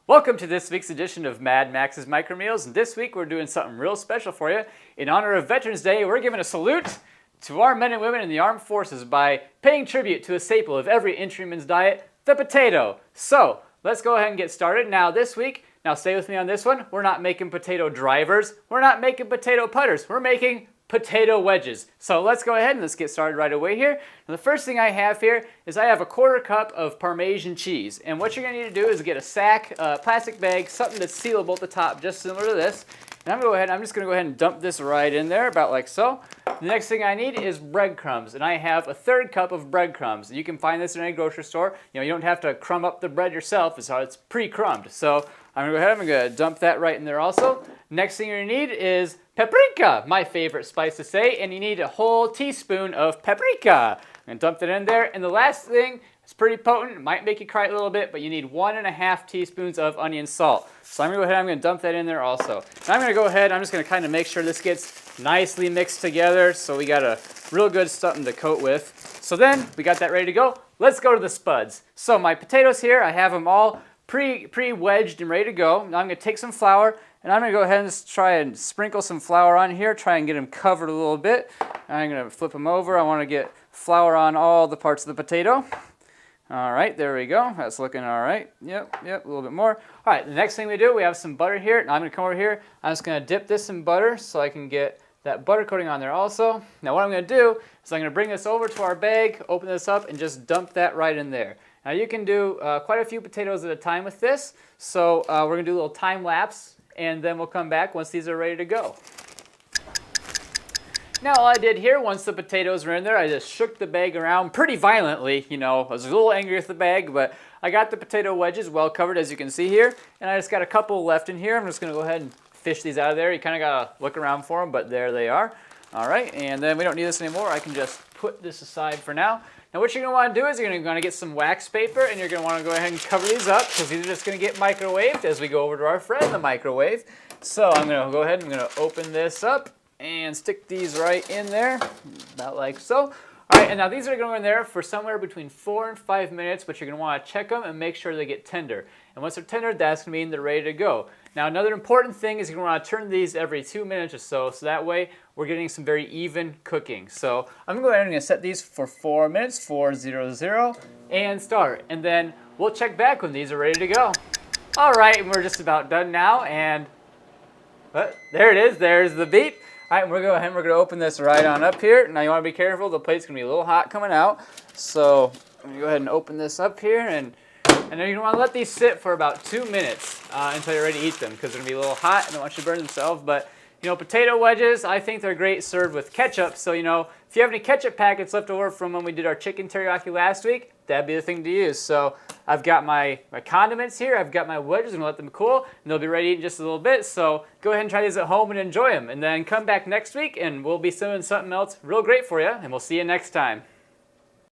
Welcome to this week's edition of Mad Max's MircoMeals, and this week we're doing something real special for you. In honor of Veterans Day, we're giving a salute to our men and women in the armed forces by paying tribute to a staple of every infantryman's diet, the potato. So, let's go ahead and get started. Now this week, stay with me on this one, we're not making potato drivers, we're not making potato putters, we're making potato wedges. So let's go ahead and let's get started right away here. Now, the first thing I have here is I have a 1/4 cup of Parmesan cheese. And what you're going to need to do is get a sack, plastic bag, something that's sealable at the top, just similar to this. And I'm just going to go ahead and dump this right in there, about like so. The next thing I need is breadcrumbs, and I have a 1/3 cup of breadcrumbs. You can find this in any grocery store. You don't have to crumb up the bread yourself, it's pre-crumbed. So I'm going to dump that right in there also. Next thing you need is paprika, my favorite spice to say, and you need a whole teaspoon of paprika. I'm going to dump that in there. And the last thing, it's pretty potent, it might make you cry a little bit, but you need 1½ teaspoons of onion salt. So I'm going to go ahead, I'm going to dump that in there also. And I'm going to go ahead, I'm just going to kind of make sure this gets nicely mixed together so we got a real good something to coat with. So then, we got that ready to go. Let's go to the spuds. So my potatoes here, I have them all pre-wedged and ready to go. Now I'm going to take some flour, and I'm going to go ahead and just try and sprinkle some flour on here, try and get them covered a little bit. I'm going to flip them over. I want to get flour on all the parts of the potato. All right, there we go. That's looking all right. Yep, a little bit more. All right, the next thing we do, we have some butter here. And I'm going to come over here. I'm just going to dip this in butter so I can get that butter coating on there also. Now what I'm going to do is I'm going to bring this over to our bag, open this up, and just dump that right in there. Now you can do quite a few potatoes at a time with this. So we're going to do a little time lapse, and then we'll come back once these are ready to go. Now all I did here, once the potatoes were in there, I just shook the bag around pretty violently. I was a little angry with the bag, but I got the potato wedges well covered, as you can see here. And I just got a couple left in here. I'm just going to go ahead and fish these out of there. You kind of got to look around for them, but there they are. All right, and then we don't need this anymore. I can just put this aside for now. Now what you're going to want to do is you're going to want to get some wax paper, and you're going to want to go ahead and cover these up, because these are just going to get microwaved as we go over to our friend, the microwave. So I'm going to go ahead and I'm going to open this up and stick these right in there, about like so. All right, and now these are going to go in there for somewhere between 4 and 5 minutes, but you're going to want to check them and make sure they get tender. And once they're tender, that's going to mean they're ready to go. Now another important thing is you're going to want to turn these every 2 minutes or so that way we're getting some very even cooking. So I'm going to go ahead and set these for 4 minutes, 4:00, and start. And then we'll check back when these are ready to go. All right, and we're just about done now, and there it is, there's the beep. All right, we're going to open this right on up here. Now you want to be careful, the plate's going to be a little hot coming out. So I'm going to go ahead and open this up here, and then you're going to want to let these sit for about 2 minutes until you're ready to eat them, because they're going to be a little hot and don't want you to burn themselves. But potato wedges, I think they're great served with ketchup. So if you have any ketchup packets left over from when we did our chicken teriyaki last week, that'd be the thing to use. So I've got my condiments here. I've got my wedges. I'm going to let them cool, and they'll be ready to eat in just a little bit. So go ahead and try these at home and enjoy them. And then come back next week, and we'll be doing something else real great for you. And we'll see you next time.